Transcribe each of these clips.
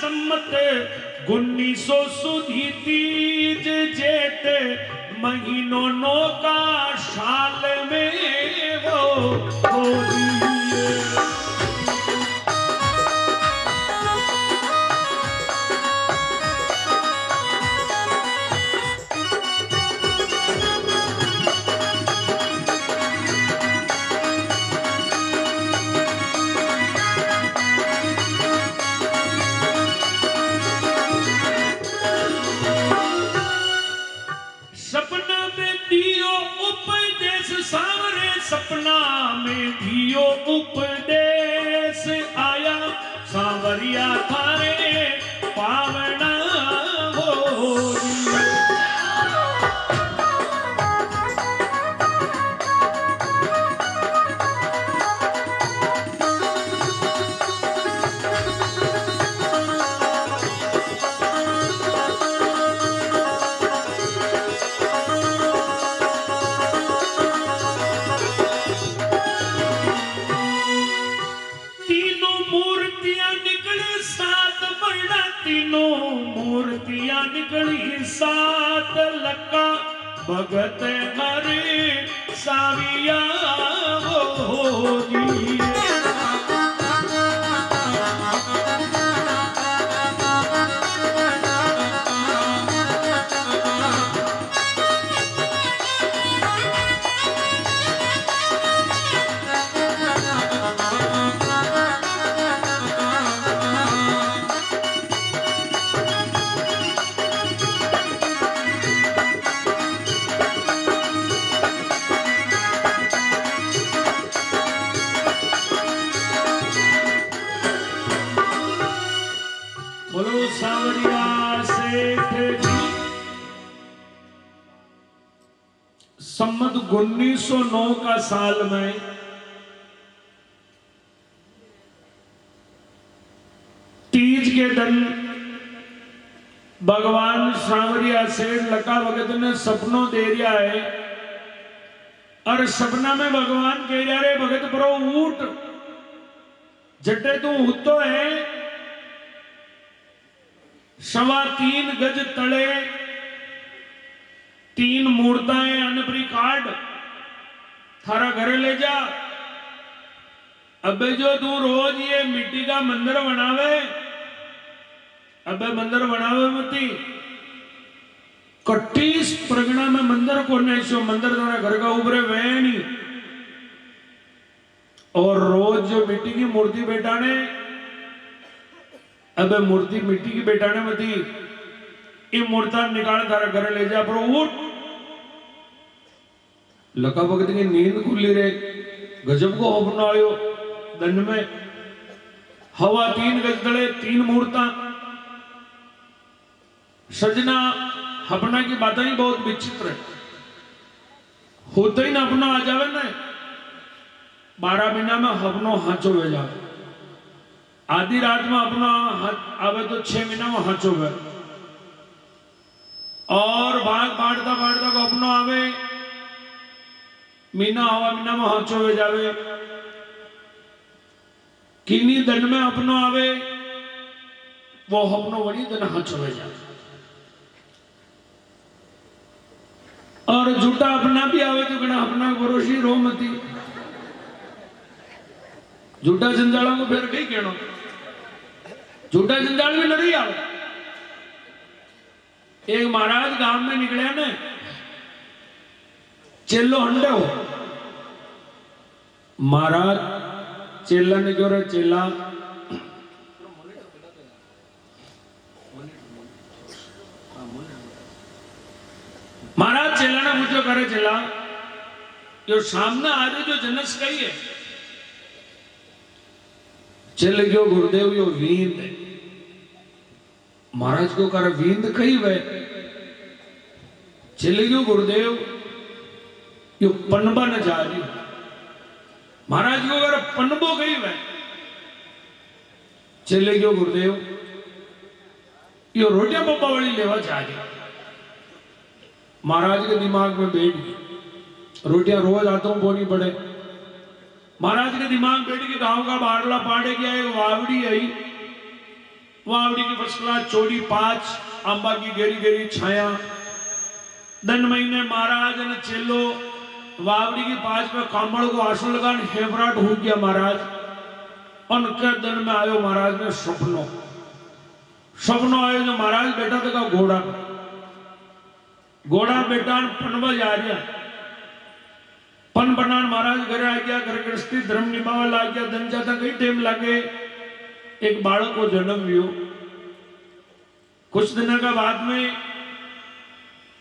सम्मत 1900 सुधी तीज जेठ महीनों नो का साल में वो होली सपना में दियो उपदेश आया सांवरिया थारे पावना होली निकली सात लक्का भगत हरे साविया होली सम्मत 1909 का साल में तीज के दिन भगवान सांवरिया सेठ लका भगत ने सपनों दे दिया है और सपना में भगवान कह रहा रे भगत प्रो उठ जटे तू उतो है 3.25 गज तले 3 मूर्ताएं अनपरी काट थारा घरे ले जा। अबे जो तू रोज ये मिट्टी का मंदिर बनावे अबे मंदिर बनावे मती कट्टीस प्रगणा में मंदिर को नहीं सो मंदिर थारा घर का उभरे वे नहीं और रोज जो मिट्टी की मूर्ति बैठाने अबे मूर्ति मिट्टी की बैठाने मती ये मूर्ता निकाल थारा घर ले जा पर उठ लका भगत की नींद खुली रे गजब को अपना आयो दंड में हवा 3 गज तले 3 मूर्ता सजना अपना की बातें ही बहुत विचित्र है होते ही ना अपना आ जावे ना 12 महीना में अपनो हाचो वे जावे आधी रात में अपना आवे तो 6 महीना में हाचो वे और भाग बाढ़ता बाढ़ता को अपनो आवे मीना हवा मीना में हाचो वे जावे किन्नी दन में अपनो आवे वो अपनो वही दन हाचो वे जावे और झूठा अपना भी आवे तो कना अपना भरोसी रो मती झूठा जंजालों को फिर कहीं कहना झूठा जंजाल भी नहीं आवे। एक महाराज गांव में निकले ने चेलो हंडे हो महाराज चेला ने क्यों रे चेला महाराज चेला ने पूछो करे चेला जो सामने आ रहे जो जनस कही है चेले क्यों गुरुदेव यो वींद है महाराज को कर वींद कही वे चले क्यों गुरुदेव यो पनबा न जा रही महाराज को कर पनबो कही वे चले क्यों गुरुदेव यो रोटियां पप्पा वाली लेवा जा रही महाराज के दिमाग में बैठ गई रोटियां रोज हाथों बोनी पड़े महाराज के दिमाग बैठ के गांव का बारला पाड़े गया एक वावड़ी आई वावड़ी की फर्स्ट क्लास चोरी 5 आंबा की गेरी गेरी छाया दन महीने महाराज ने चेलो वावड़ी की 5 में कामड़ को आसन लगा हेबराट हो गया महाराज। उनके दिन में आयो महाराज ने सपनो आयो जो महाराज बेटा था घोड़ा बेटा पनवा जा रहा पन बनान महाराज घर आ गया घर गृहस्थी धर्म निभावा लग गया दिन जाता कई टाइम लगे एक बालक को जन्म लियो। कुछ दिनों का बाद में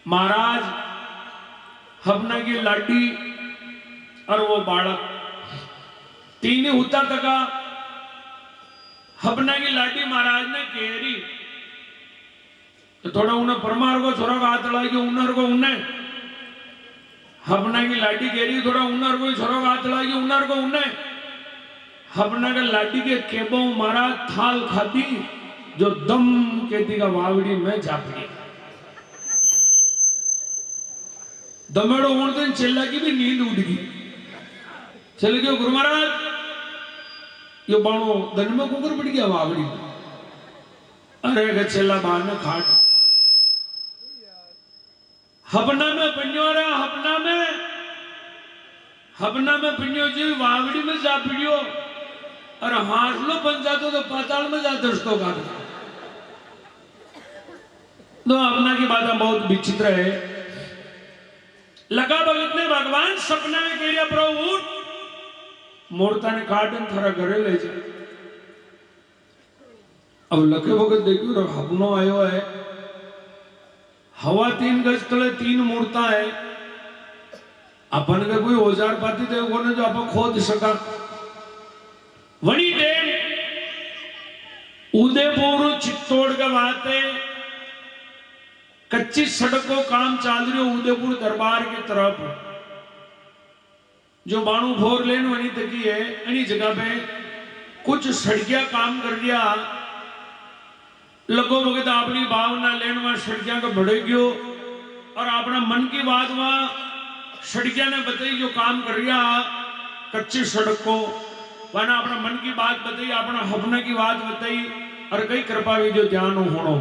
महाराज हबना की लाडी और वो बालक तीन ही होता तका हबना की लाडी महाराज ने केरी तो थोड़ा उन्हें परमार को छोरा का हाथ लगा के उन्नर को उन्हें हबना की लाडी केरी थोड़ा उन्नर को छोरा का हाथ लगा के उन्नर को उन्हें हबना के लाडी के केबो महाराज थाल खाती जो दम कहती का वावड़ी में जापड़ी दमेड़ो उन दिन चेला की भी नींद उड़ गई। चले गए गुरु महाराज ये बाणो दन में कुकर पड़ गया वावड़ी में। अरे गे चेला बाहर में खाट हबना में पिन्यो रहा हबना में पिन्यो जी वावड़ी में जा पिड़ियो और हासलो बन जातो तो पाताल में जा दर्शतो का तो हबना की बात बहुत विचित्र है। लगा भगत ने भगवान सपना में कह प्रभु मूर्ता ने काटन थारा घरे ले जाए। अब लखे भगत देखियो हबनो आयो है हवा 3 गज तले 3 मूर्ता है अपन के कोई औजार पाती थे कोने जो अपन खोद सका वही डेम उदयपुर चित्तौड़ का बात है कच्ची सड़क को काम चाल रही हो उदयपुर दरबार की तरफ जो बाणु फोर लेन वनी तकी है इन्हीं जगह पे कुछ सड़कियां काम कर दिया लगो वक्त अपनी भावना लेन वहां सड़कियां को बढ़े गयो और अपना मन की बात वहां सड़कियां ने बताई जो काम कर रहा कच्ची सड़क को वहां अपना मन की बात बताई अपना हबना की बात बताई और कई कृपा भी जो ध्यान होनो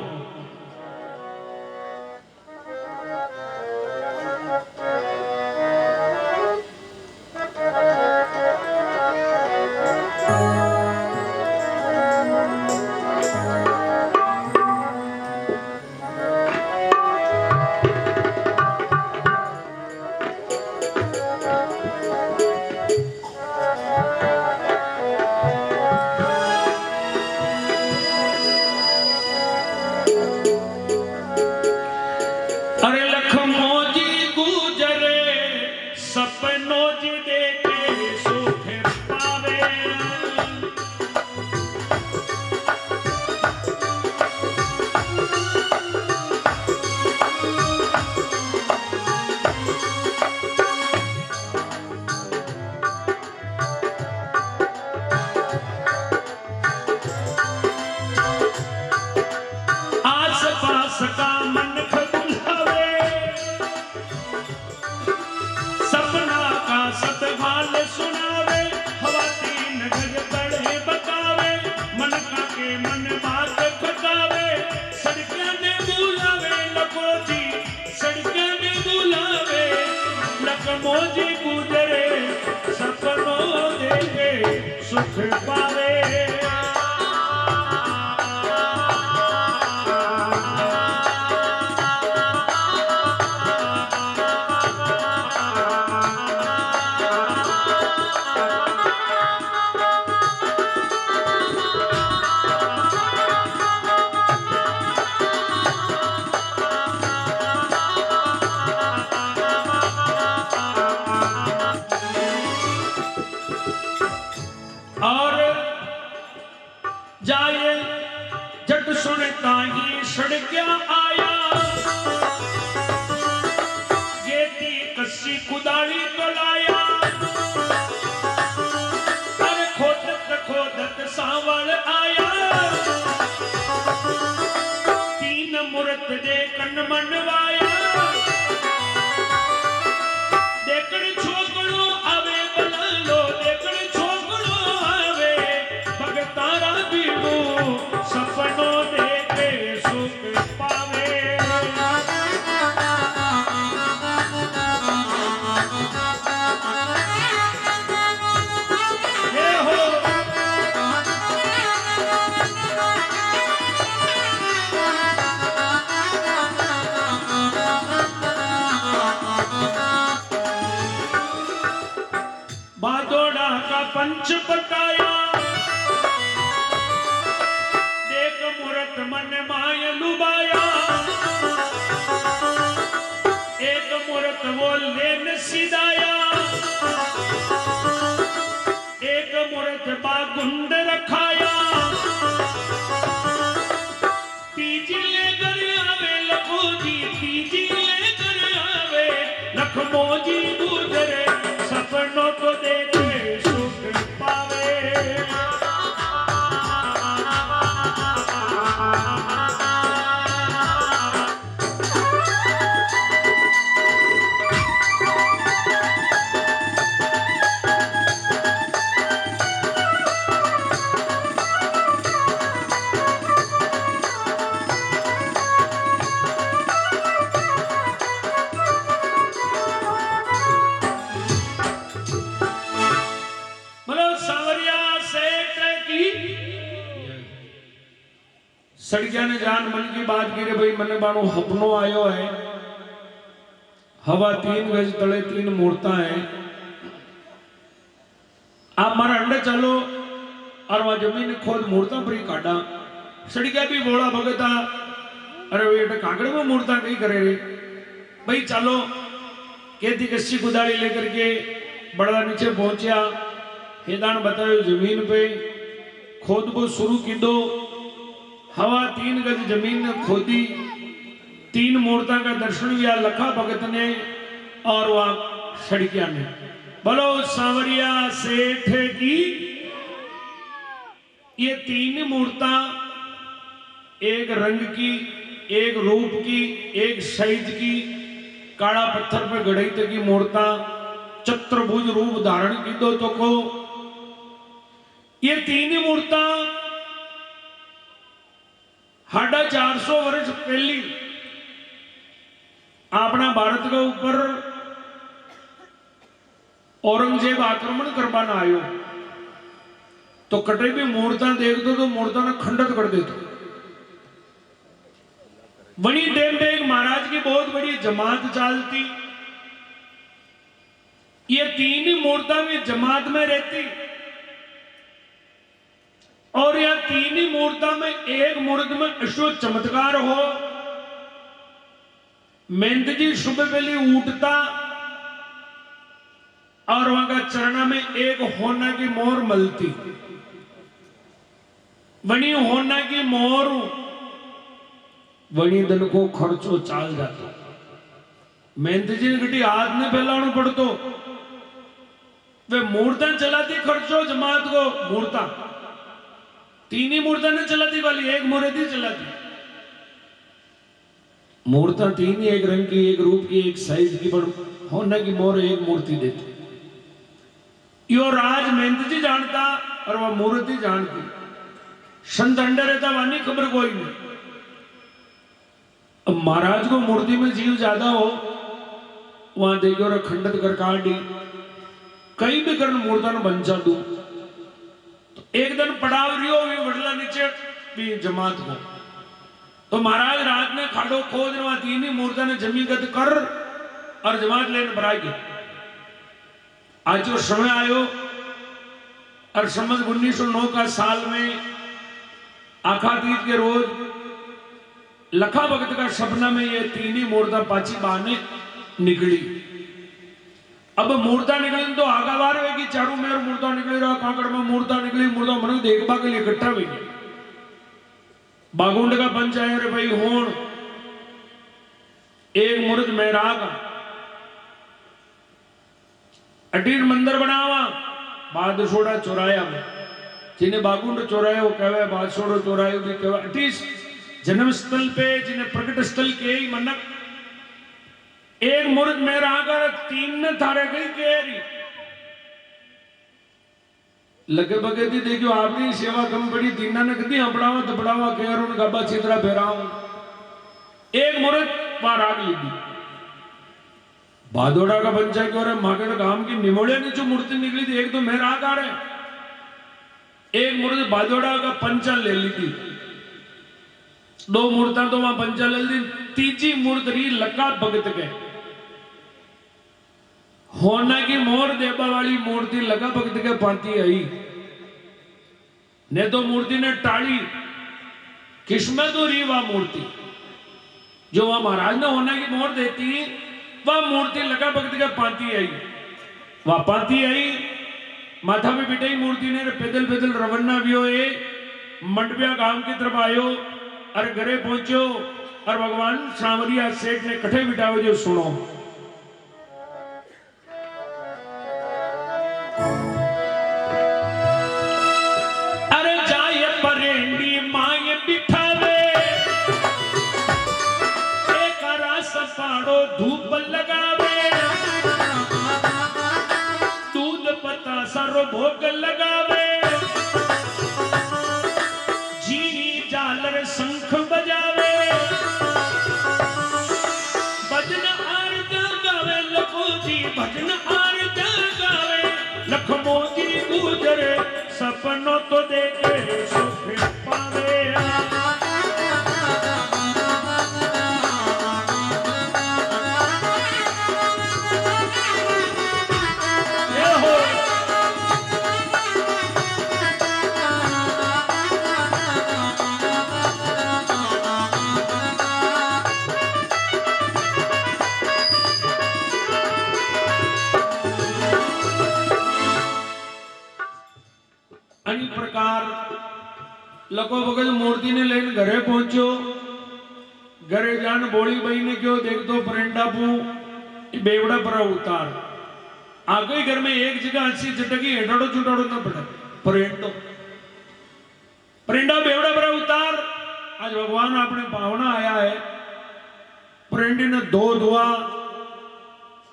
सपनों कुछ बताया देख मूरत मन माय लुबाया एक मूरत वो लेन सिदाया एक मूरत बागुंड रखाया तीजी लेकर आवे लखो जी तीजी लेकर आवे लखमो जी गुजरे सपनों को देखे सुख पावे सड़किया ने जान मन की बात की रे भाई मने बाणो हपनो आयो है हवा 3 गज तले 3 मूर्ता है आप मारा अंडे चलो और वहां जमीन खोद मूर्ता पर ही काटा सड़किया भी बोला भगता अरे बेटा काकड़े में मूर्ता कहीं करे रे भाई चलो कहती कच्ची कुदाली लेकर के बड़ा नीचे पहुंचा हेदान बतायो जमीन पे खोद को शुरू की दो हवा 3 गज जमीन ने खोदी 3 मूर्ता का दर्शन किया लखा भगत ने और वहां सड़किया ने बोलो सांवरिया सेठ की ये 3 मूर्ता एक रंग की एक रूप की एक साइज की काला पत्थर पर गढ़ई तक की मूर्ता चतुर्भुज रूप धारण की दो तो को ये 3 मूर्ता 450 वर्ष पहली अपना भारत के ऊपर औरंगजेब आक्रमण करवाना आयो तो कटे भी मूर्ता देख दो तो मूर्ता ने खंडित कर दे वनी डेम पे एक महाराज की बहुत बड़ी जमात चालती ये 3 मूर्ता भी जमात में रहती और यह 3 मूर्ता में एक मूर्त में अशो चमत्कार हो मेहंद जी सुबह पहले उठता और वहां का चरणा में एक होना की मोर मलती वनी होना की मोर वनी दिन को खर्चो चाल जातो मेहंद जी ने गटी हाथ ने फैलाना पड़तो वे मूर्ता चलाती खर्चो जमात को मूर्ता 3 ही मूर्ता ने चलाती वाली एक मूर्त ही चलाती मूर्ता 3 ही एक रंग की एक रूप की एक साइज की पर होने की मोर एक मूर्ति देती यो राज मेहनत जी जानता और वह मूर्ति जानती संत अंडर रहता वानी खबर कोई नहीं अब महाराज को मूर्ति में जीव ज्यादा हो वहां देखो और खंडित कर काटी कई भी करण मूर्ता ने बंचा दू एक दिन पड़ाव रियो भी वडला नीचे भी जमात को तो महाराज रात ने खाड़ो खोद वहां 3 ही मूर्ता ने जमीगत कर और जमात लेने बराई गए आज जो समय आयो और संवत 1909 का साल में आखा तीज के रोज लखा भगत का सपना में ये 3 ही मूर्ता पाची बहाने निकली अब मूर्ता निकली तो आगा बार की चारों मेर मूर्ता निकली रहा काकड़ में मूर्ता निकली मूर्ता मन देखबा के लिए इकट्ठा हुई बागुंड का पंच आया रे भाई होन एक मूर्त मेरा का अटीर मंदिर बनावा बादशोड़ा चौराया में जिन्हें बागुंड चौराया वो कहवे बादशोड़ा चौराया भी कहवे अटीस जन्म स्थल पे जिन्हें प्रकट स्थल के ही मनक एक मूर्त मेरा आकर 3 ने थारे गई केरी लगे बगे थी देखियो आपनी सेवा कम पड़ी 3 ने कदी अपड़ावा दबड़ावा केर उन गब्बा छितरा फेराऊं एक मूर्त बाहर आग ली भादोड़ा का पंचायत और मागे गांव की निमोड़े ने जो मूर्ति निकली थी एक तो मेरा आकार है एक मूर्ति भादोड़ा का पंचा ले ली थी 2 मूर्ता तो वहां पंचा ले ली तीजी मूर्त रही लका भगत के होना की मोर देबा वाली मूर्ति लगा भगत के पाती आई ने तो मूर्ति ने टाली, किस्मत हो रही वह मूर्ति जो वह महाराज ने होने की मोहर देती, वह मूर्ति लगा भक्त के पाती आई, वह पाती आई माथा पे बिठाई मूर्ति ने, पैदल पैदल रवन्ना भी होए मंडविया गांव की तरफ आयो और घरे पहुंचो और भगवान सांवरिया सेठ ने कठे बिठाओ जो सुनो। अरे जाए परेंडी माए बिठावे, एक रस पाड़ो धूप लगावे, दूध पता सरो भोग लगावे, जीनी झालर शंख बजावे, भजन आरती गावे लखो जी, भजन आरती गावे लखो जी, गुजरे सपनों तो देखे सुख पावे। अनी प्रकार लको बगल मूर्ति ने लेन घरे पहुंचो, घरे जान बोली बई ने क्यों देख दो परेंडा पू बेवड़ा पर उतार आ गई, घर में एक जगह हंसी चटकी हेटाड़ो चुटाड़ो न पड़े, परेंडो परेंडा बेवड़ा पर उतार। आज भगवान अपने पावना आया है, परेंडी ने दो दुआ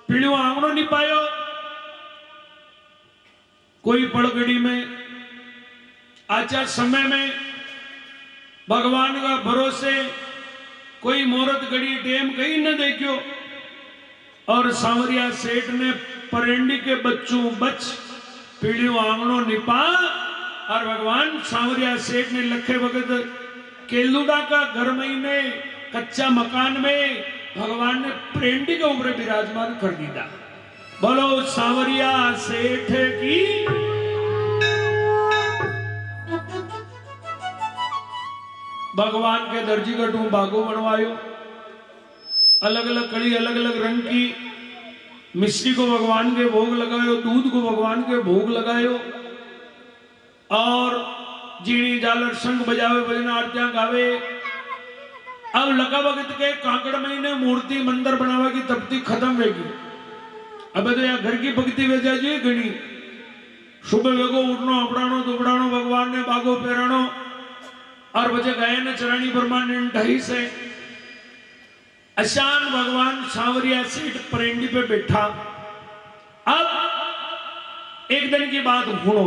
पीड़ियों आंगणो नहीं पायो, कोई पड़गड़ी में आचार समय में भगवान का भरोसे कोई मुहूर्त घड़ी टेम कहीं न देखियो, और सांवरिया सेठ ने परेंडी के बच्चों बच पीड़ियों आंगणों निपा, और भगवान सांवरिया सेठ ने लखे वक्त केलुड़ा का घर महीने कच्चा मकान में भगवान ने परेंडी के ऊपर विराजमान कर दिया। बोलो सांवरिया सेठ की। भगवान के दर्जी कटू बागो बनवायो, अलग अलग कड़ी अलग अलग रंग की, मिश्री को भगवान के भोग लगायो, दूध को भगवान के भोग लगायो, और जीनी झालर शंख बजावे भजन आरतियां गावे। अब लगा वक्त के कांकड़ महीने मूर्ति मंदिर बनावा की तपती खत्म रहेगी। अब तो यहाँ घर की भक्ति वेजा जी घनी, सुबह वेगो उठनो अपड़ानो दुबड़ानो भगवान ने बागो पेरानो, और बजे गए न चरानी ब्रह्मांड ढाई से अशान भगवान सांवरिया सेठ परेंडी पे बैठा। अब एक दिन की बात सुनो,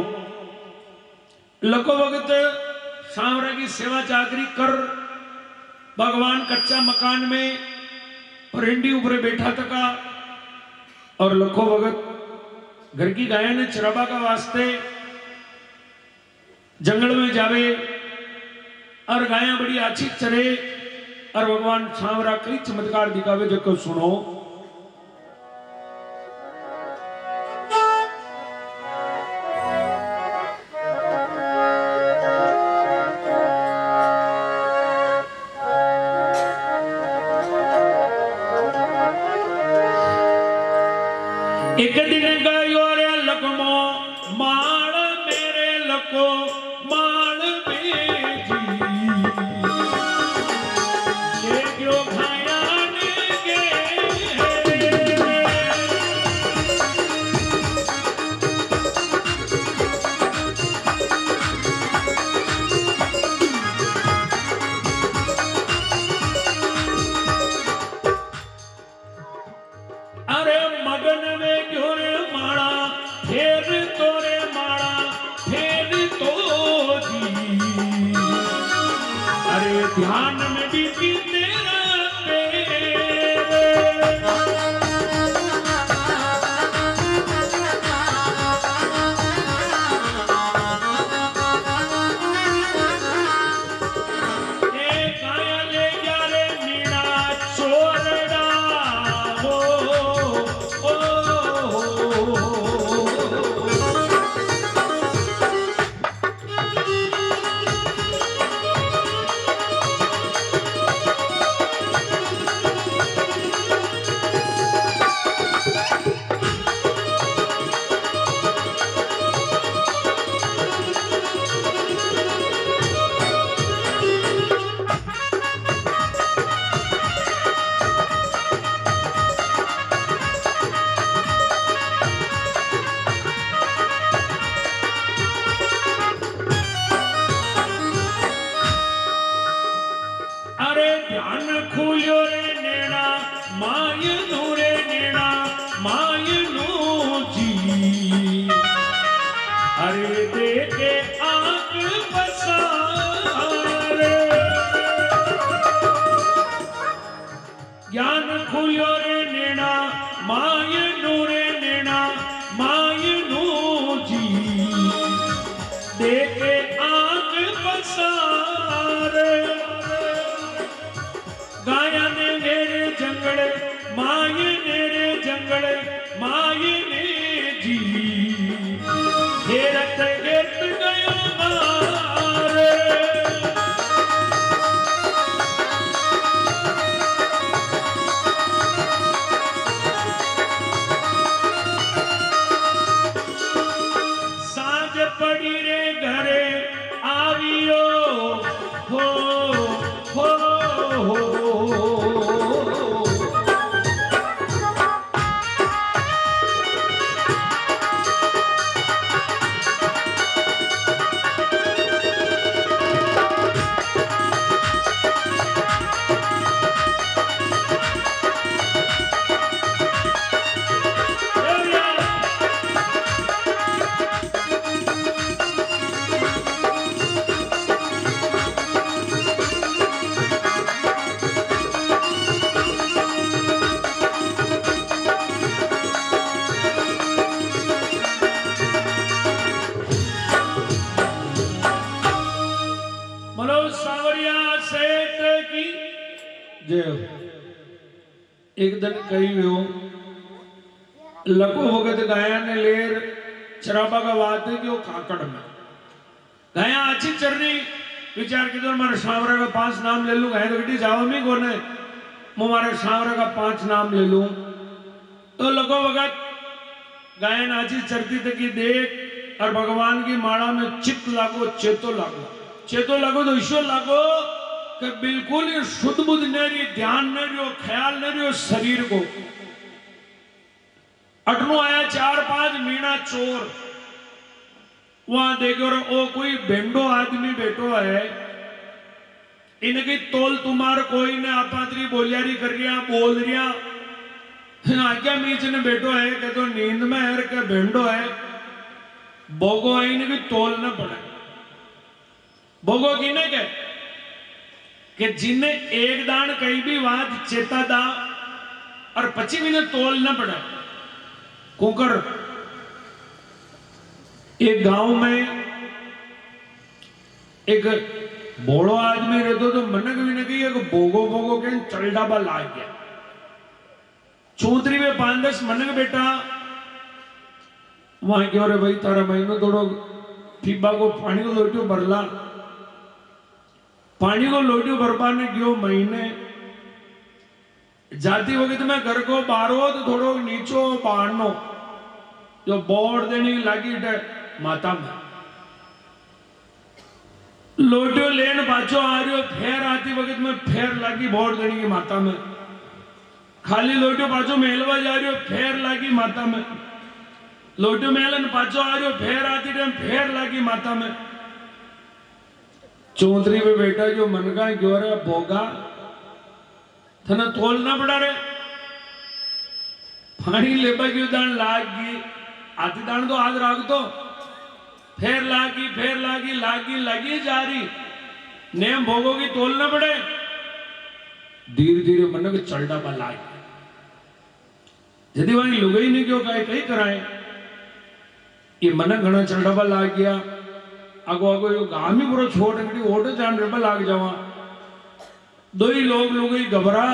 लको वक्त सांवरा की सेवा चाकरी कर भगवान कच्चा मकान में परेंडी ऊपर बैठा तका, और लखो वक्त घर की गाय ने चराबा का वास्ते जंगल में जावे, और गायें बड़ी अच्छी चरे, और भगवान सांवरा कई चमत्कार दिखावे जो को सुनो। एक दिन गयो रे लकमो माल मेरे लको माल बेजी, ले गयो खायान गे, अरे मगन में क्यों रे माड़ा फेर तोरे माड़ा फेर तो जी, अरे ध्यान में भी तेरा अरे ध्यान खुल्यो रे नेणा माय नु रे नेणा माय नु जी अरे देखे आंख पसारे ज्ञान खुल्यो रे नेणा माय नु रे नेणा माय नु जी देखे आंख पसारे गाया ने मेरे जंगल माय ने रे जंगल माय ने जी घेरत घेरत गयो मारे साँझ पड़ी रे घरे आवियो हो हो हो एक दिन कही हो लको भगत गाया ने लेर शराबा का बात है कि वो काकड़ में गाया अच्छी चरनी विचार की तो मारे सावरा का 5 नाम ले लूं गाया तो बेटी जाओ मी कोने मैं मारे सावरा का 5 नाम ले लूं तो लको भगत गाया ने अच्छी चरती तक की देख और भगवान की माला में चित्त लागो चेतो लागो तो ईश्वर लागो कि बिल्कुल ही शुद्ध बुद्ध न रही ध्यान न रही ख्याल न रही शरीर को अटनो आया 4-5 मीना चोर वहां देखो ओ कोई भेंडो आदमी बैठो है इनकी तोल तुम्हार कोई ने आपात्री बोलियारी कर रिया बोल रिया आज्ञा मीच ने बैठो है कि तो नींद में है के भेंडो है भोगो है इनकी तोल न पड़े भोगो की ने के कि जिन्हें एक दान कई भी बात चेता दा और 25 मिनट तोल न पड़ा कुकर एक गांव में एक बोड़ो आदमी रहते तो मनक भी न गई एक भोगो के चलडाबा लाग गया चौधरी में 5-10 मनक बेटा वहां क्यों रे भाई तारा महीनों थोड़ो पीबा को पानी को लोटियो भरला पानी को लोटियो भरपाने गयो महीने जाती वक्त में घर को बारो तो थोड़ो नीचो बाढ़नो जो बोर्ड देने लगी माता में लोटियो लेन पाछो आ रही हो फेर आती वक्त में फेर लगी बोर्ड देने की माता में खाली लोटियो पाछो मेलवा जा रही हो फेर लगी माता में लोटियो मेलन पाछो आ रही हो फेर आती टाइम फेर लगी माता में चौधरी में बेटा जो मन का क्यों रे भोगा थना तोलना पड़ा रे पानी लेबा की दान लाग गई आती दान तो आज राग तो फेर लागी जा रही नेम भोगो की तोलना पड़े धीरे धीरे मन के चलडा पर लाग यदि वही लुगई नहीं क्यों कहीं कराए ये मन घना चलडा पर लाग गया आगो यो गामी पूरा छोड़ अंगड़ी ओटे जान रेबा लाग जावा दो ही लोग ही घबरा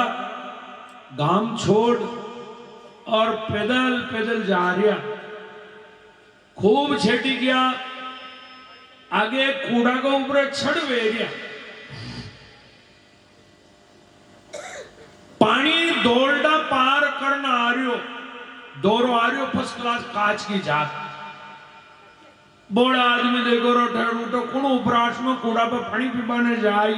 गाम छोड़ और पैदल जा रहा खूब छेटी गया आगे कूड़ा को ऊपर छड़ वेरिया पानी दौड़ना पार करना आ रही दौरो आ रही फर्स्ट क्लास कांच की जात बोड़ा आदमी देखो रोटो कुण उपराश में कूड़ा पर पानी पीवाने जाए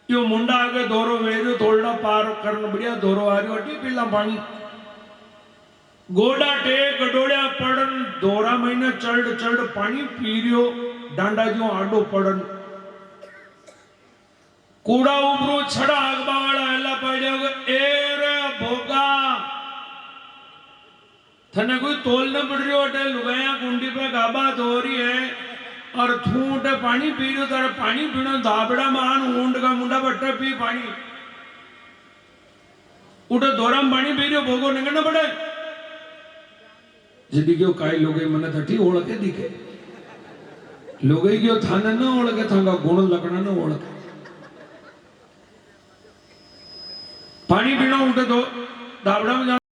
यो मुंडा आगे दौरो वेरियो तोड़ना पार करना बढ़िया दौरो आ रही अटी पीला पानी गोड़ा टेक डोड़िया पड़न दौरा महीने चढ़ पानी पी रियो डांडा जो आडो पड़न कूड़ा उपरू छड़ा अखबार एला पड़ो एर भोगा थने कोई तोल न पड़ रही होटे लुगाया कुंडी पे गाबा धो रही है और थूट पानी पी रही तारे पानी पीना धाबड़ा मान ऊंट का मुंडा बट्टे पी पानी उठे दोराम पानी पी रही भोगो निकलना पड़े जिदी क्यों काई लोगे मने थटी ओळखे दिखे लोगे क्यों थाने न ओळखे थांगा गुण लगना न ओळखे पानी पीना उठे तो धाबड़ा में